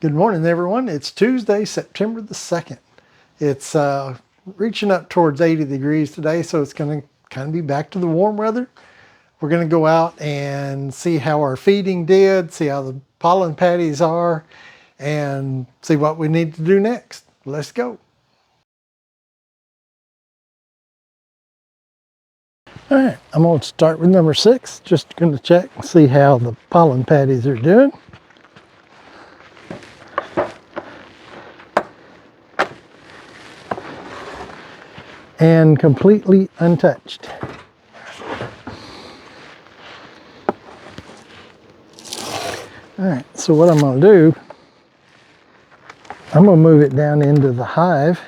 Good morning, everyone. It's Tuesday, September the 2nd. It's reaching up towards 80 degrees today, so it's going to kind of be back to the warm weather. We're going to go out and see how our feeding did, see how the pollen patties are, and see what we need to do next. Let's go. All right, I'm going to start with number 6. Just going to check and see how the pollen patties are doing. And completely untouched. All right, so what I'm going to do, I'm going to move it down into the hive.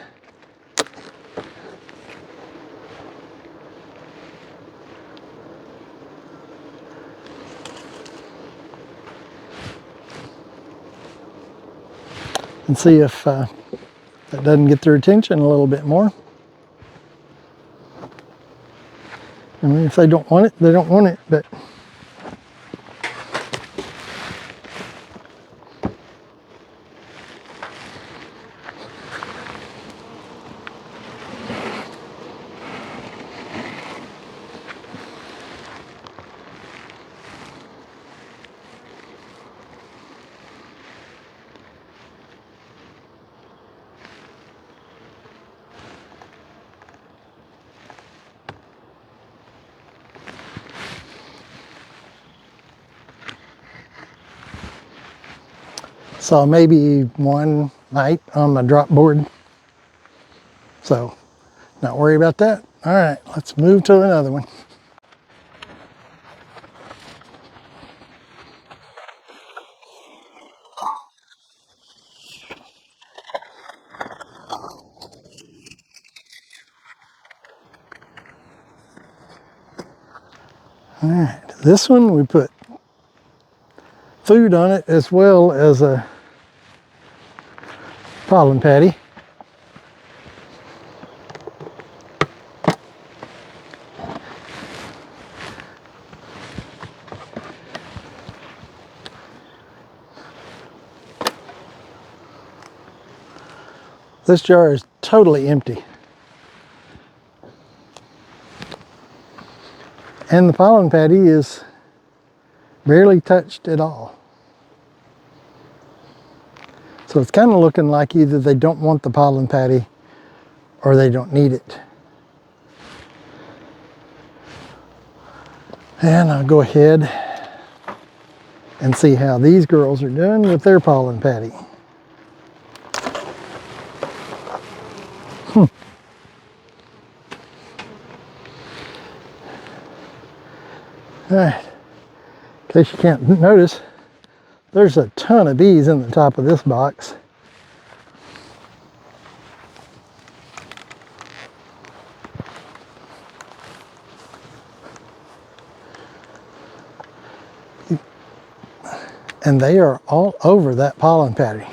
And see if that doesn't get their attention a little bit more. I mean, if they don't want it, they don't want it, but saw maybe one night on my drop board. So, not worry about that. All right, let's move to another one. All right, this one we put food on it as well as a pollen patty. This jar is totally empty. And the pollen patty is barely touched at all. So it's kind of looking like either they don't want the pollen patty or they don't need it. And I'll go ahead and see how these girls are doing with their pollen patty. All right, in case you can't notice, there's a ton of bees in the top of this box. And they are all over that pollen patty.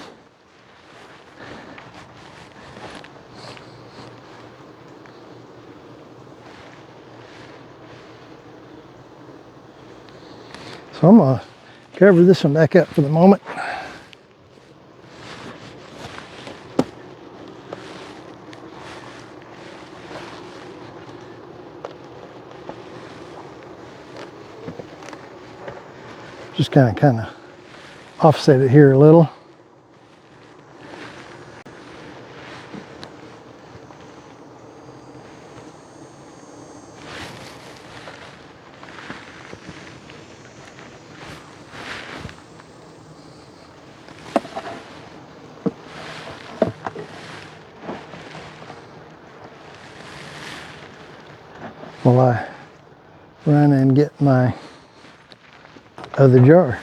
So I'm going to cover this one back up for the moment. Just kind of offset it here a little. While I run and get my other jar.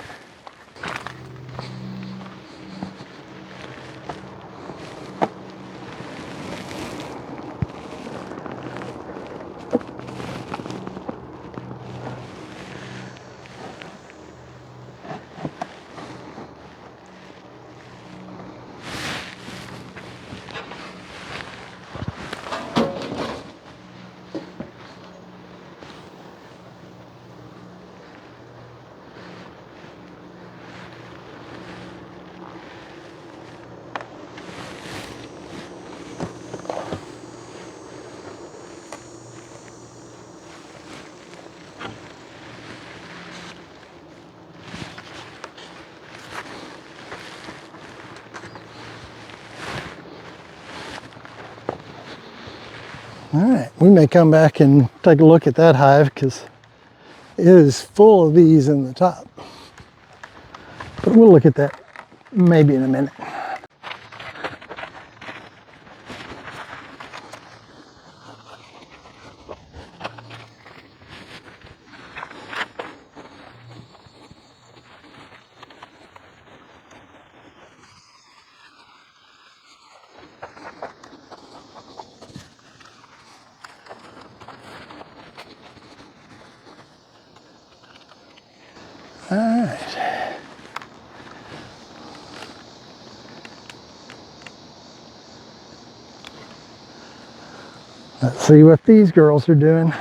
All right, we may come back and take a look at that hive because it is full of bees in the top. But we'll look at that maybe in a minute. All right. Let's see what these girls are doing.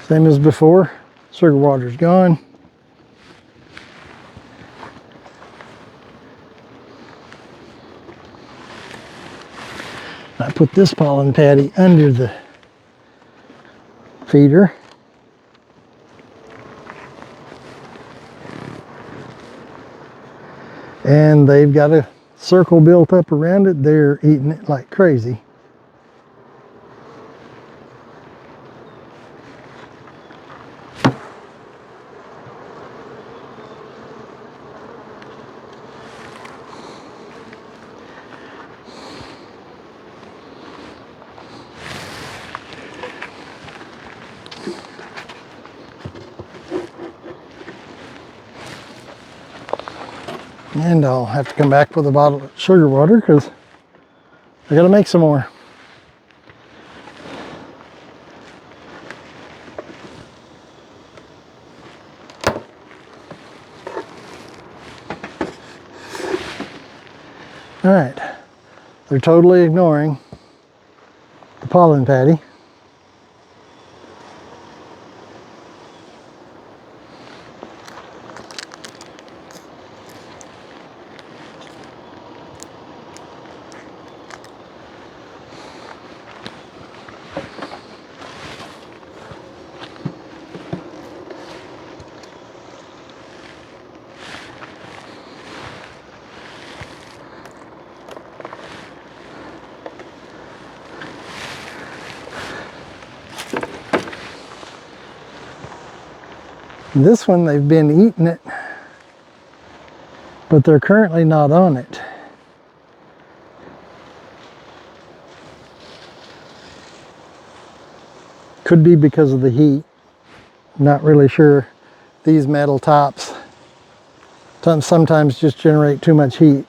Same as before, sugar water's gone. I put this pollen patty under the feeder. And they've got a circle built up around it. They're eating it like crazy. And I'll have to come back with a bottle of sugar water because I gotta make some more. All right, they're totally ignoring the pollen patty. This one, they've been eating it, but they're currently not on it. Could be because of the heat. Not really sure. These metal tops sometimes just generate too much heat.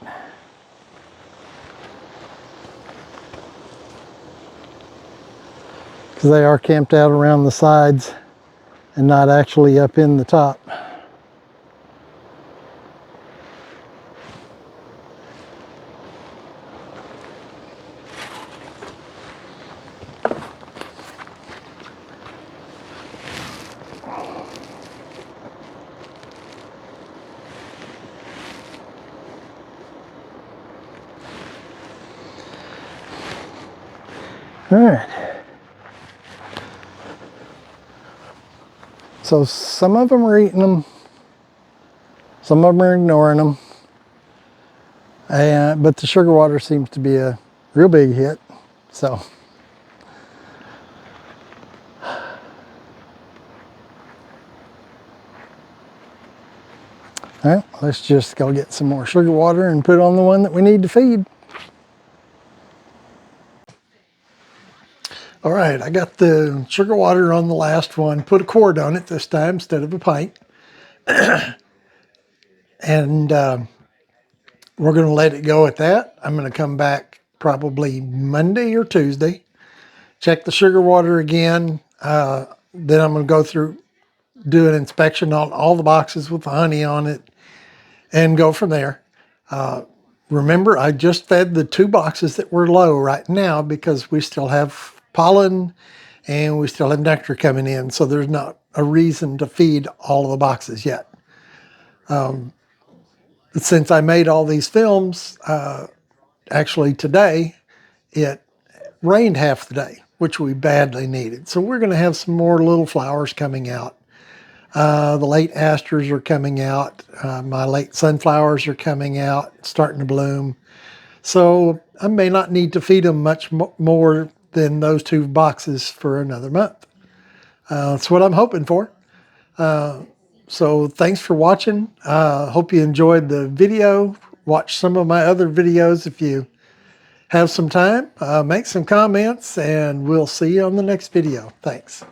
Because they are camped out around the sides and not actually up in the top. All right. So some of them are eating them, some of them are ignoring them, but the sugar water seems to be a real big hit. So, all right, let's just go get some more sugar water and put on the one that we need to feed. All right, I got the sugar water on the last one, put a quart on it this time instead of a pint. And we're going to let it go at that. I'm going to come back probably Monday or Tuesday, check the sugar water again. Then I'm going to go through, do an inspection on all the boxes with the honey on it and go from there. Remember, I just fed the 2 boxes that were low right now because we still have pollen and we still have nectar coming in. So there's not a reason to feed all of the boxes yet. Since I made all these films, actually today, it rained half the day, which we badly needed. So we're going to have some more little flowers coming out. The late asters are coming out. My late sunflowers are coming out, starting to bloom. So I may not need to feed them much more than those 2 boxes for another month. That's what I'm hoping for. So thanks for watching. Hope you enjoyed the video. Watch some of my other videos if you have some time. Make some comments, and we'll see you on the next video. Thanks.